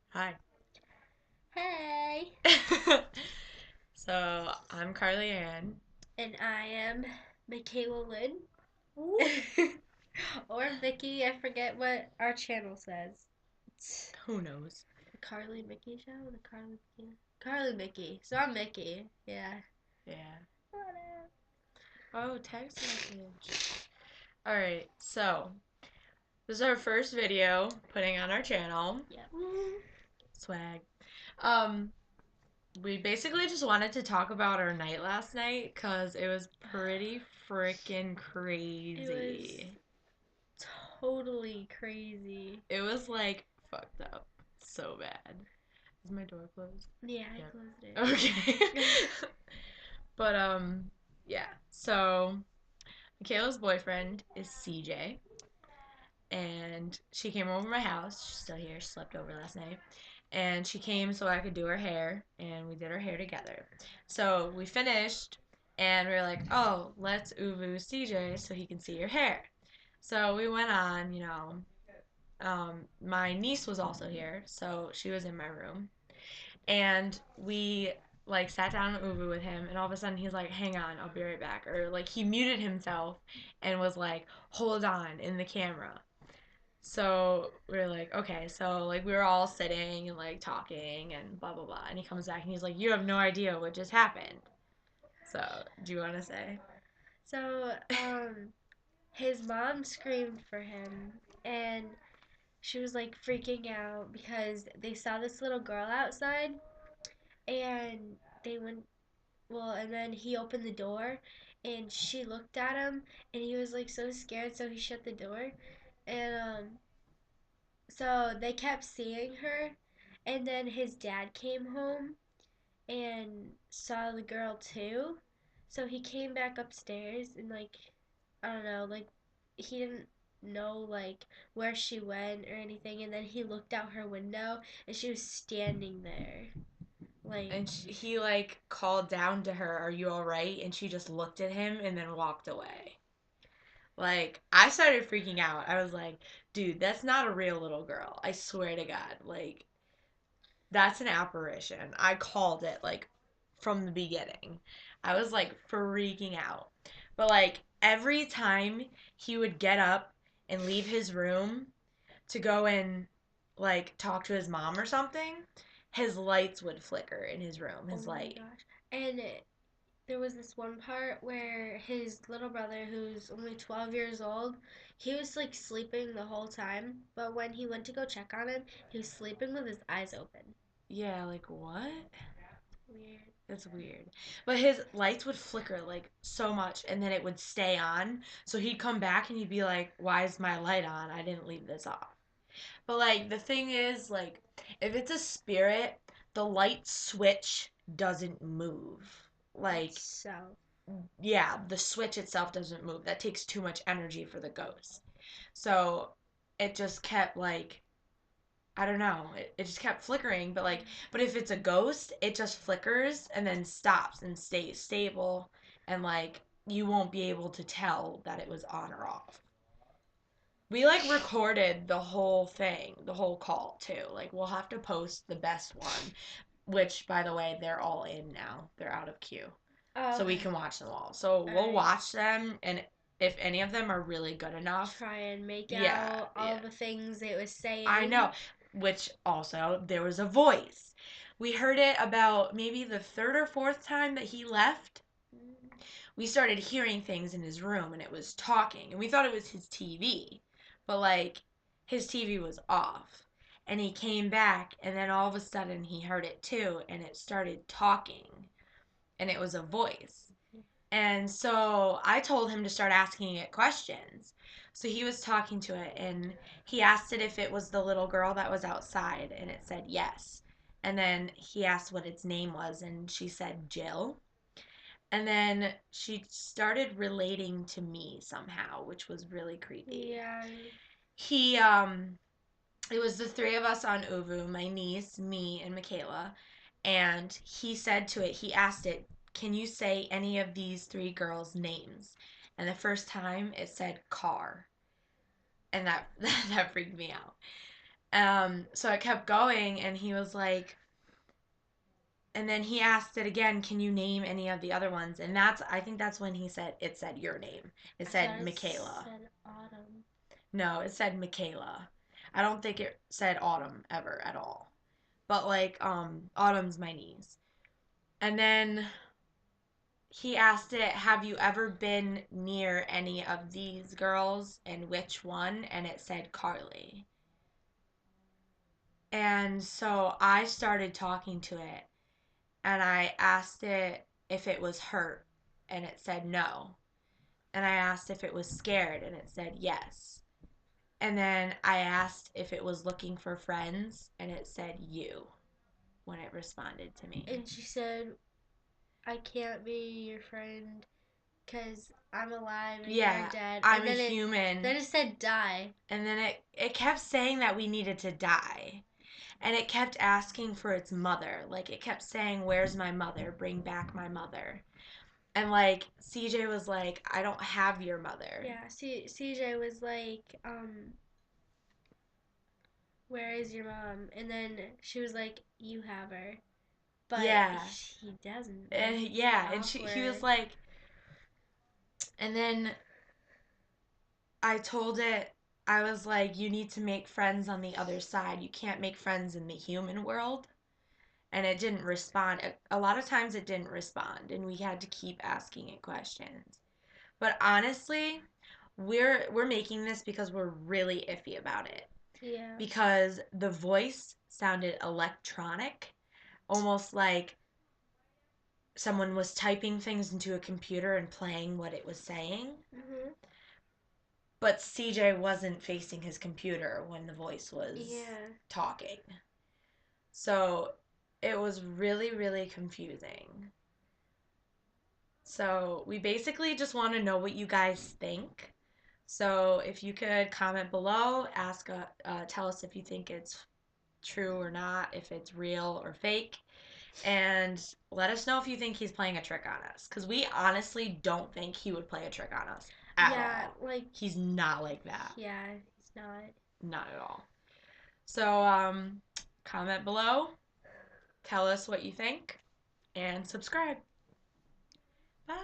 Hi. Hey! So, I'm Carly Ann. And I am Michaela Lynn. Woo. Or Mickey, I forget what our channel says. It's Who knows? the Carly Mickey show? The Carly Mickey? Carly Mickey. So I'm Mickey. Yeah. Yeah. Whatever. Oh, text message. Alright, so, this is our first video putting on our channel. Yep. Woo. Swag. Um, we basically just wanted to talk about our night last night because it was pretty freaking It was crazy. totally crazy. It was like fucked up. So bad. Is my door closed? Yeah, I Yep. closed it. Okay. But yeah. So Michaela's boyfriend is CJ, and she came over my house. She's still here. She slept over last night, and she came so I could do her hair, and we did her hair together. So we finished, and we were like, oh, let's uvu CJ so he can see your hair. So we went on, my niece was also here, so she was in my room, and we like sat down in Uvu with him, and all of a sudden he's like, hang on, I'll be right back, or like he muted himself and was like, hold on, in the camera. So we are like, okay. So like we were all sitting and like talking and blah blah blah, and he comes back and he's like, you have no idea what just happened. So do you want to say? So, his mom screamed for him, and she was like freaking out because they saw this little girl outside, and they went, well, and then he opened the door, and she looked at him, and he was like so scared, so he shut the door. And so they kept seeing her, and then his dad came home and saw the girl too. So he came back upstairs, and like, I don't know, like he didn't know like where she went or anything, and then he looked out her window, and she was standing there like, And he like called down to her, are you all right? And she just looked at him and then walked away. Like, I started freaking out. I was like, dude, that's not a real little girl. I swear to God. Like, that's an apparition. I called it, like, from the beginning. I was, like, freaking out. But, like, every time he would get up and leave his room to go and, like, talk to his mom or something, his lights would flicker in his room, oh his my light. gosh. And there was this one part where his little brother, who's only 12 years old, he was like sleeping the whole time, but when he went to go check on him, he was sleeping with his eyes open. Yeah, like, what? Weird. That's weird. But his lights would flicker like so much and then it would stay on. So he'd come back and he'd be like, why is my light on? I didn't leave this off. But like the thing is, like, if it's a spirit, the light switch doesn't move. Like, So, yeah, the switch itself doesn't move. That takes too much energy for the ghost. So it just kept like I don't know. It just kept flickering, but if it's a ghost, it just flickers and then stops and stays stable, and like you won't be able to tell that it was on or off. We like recorded the whole thing, the whole call too. Like we'll have to post the best one, which by the way, they're all in now. They're out of queue. oh, So we okay. can watch them all. So All we'll right. watch them, and if any of them are really good enough, Try and make yeah, out all yeah. the things it was I saying. know. Which also, there was a voice. We heard it about maybe the third or fourth time that he left. We started hearing things in his room and it was talking. And we thought it was his TV. But like, his TV was off. And he came back and then all of a sudden he heard it too and it started talking. And it was a voice. And so I told him to start asking it questions. So he was talking to it and he asked it if it was the little girl that was outside and it said yes. And then he asked what its name was and she said Jill. And then she started relating to me somehow, which was really creepy. Yeah. He it was the three of us on Uvu, my niece, me, and Michaela. And he said to it, he asked it, can you say any of these three girls' names? And the first time it said car. And that that freaked me out. So it kept going, and he was like, and then he asked it again, can you name any of the other ones? And I think that's when it said your name. It I said thought it Michaela. said autumn. No, it said Michaela. I don't think it said Autumn ever at all. But like, Autumn's my niece. And then he asked it, have you ever been near any of these girls and which one? And it said Carly. And so I started talking to it and I asked it if it was hurt and it said no. And I asked if it was scared and it said yes. And then I asked if it was looking for friends and it said you when it responded to me. And she said, I can't be your friend because I'm alive and you're Yeah, dead. I'm And a then human. it said die. And then it kept saying that we needed to die. And it kept asking for its mother. Like it kept saying, where's my mother? Bring back my mother. And like CJ was like, I don't have your mother. Yeah, CJ was like, where is your mom? And then she was like, you have her. But Yeah. he doesn't. Like, And it's yeah, and he was awkward. like, and then I told it, I was like, you need to make friends on the other side. You can't make friends in the human world. And it didn't respond. A lot of times it didn't respond, and we had to keep asking it questions. But honestly, we're making this because we're really iffy about it. Yeah. Because the voice sounded electronic, almost like someone was typing things into a computer and playing what it was saying. Mhm. But CJ wasn't facing his computer when the voice was Yeah. talking. So it was really, really confusing. So we basically just want to know what you guys think. So if you could comment below, tell us if you think it's true or not, if it's real or fake, and let us know if you think he's playing a trick on us. Because we honestly don't think he would play a trick on us at Yeah, all. like, He's not like that. yeah, he's not. Not at all. So comment below, tell us what you think, and subscribe. Bye.